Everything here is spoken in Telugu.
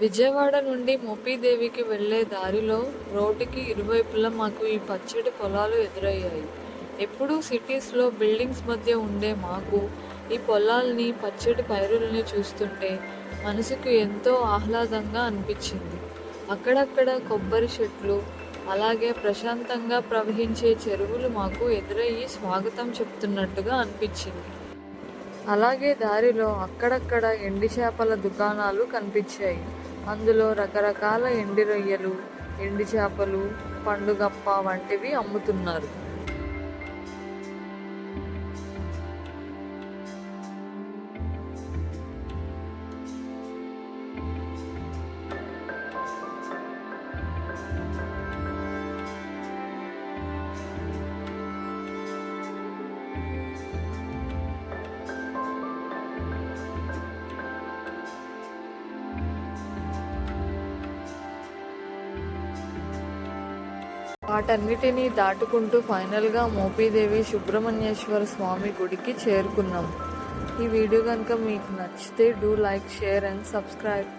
విజయవాడ నుండి మోపిదేవికి వెళ్లే దారిలో రోడ్డుకి ఇరువైపులా మాకు ఈ పచ్చటి పొలాలు ఎదురయ్యాయి. ఎప్పుడూ సిటీస్లో బిల్డింగ్స్ మధ్య ఉండే మాకు ఈ పొలాల్ని, పచ్చటి పైరుల్ని చూస్తుంటే మనసుకు ఎంతో ఆహ్లాదంగా అనిపించింది. అక్కడక్కడ కొబ్బరి చెట్లు, అలాగే ప్రశాంతంగా ప్రవహించే చెరువులు మాకు ఎదురయ్యి స్వాగతం చెప్తున్నట్టుగా అనిపించింది. అలాగే దారిలో అక్కడక్కడ ఎండి చేపల దుకాణాలు కనిపించాయి. అందులో రకరకాల ఎండి రొయ్యలు, ఎండి చేపలు, పండుగప్ప వంటివి అమ్ముతున్నారు. వాటన్నిటినీ దాటుకుంటూ ఫైనల్గా మోపిదేవి సుబ్రహ్మణ్యేశ్వర స్వామి గుడికి చేరుకున్నాం. ఈ వీడియో కనుక మీకు నచ్చితే do like, share and subscribe.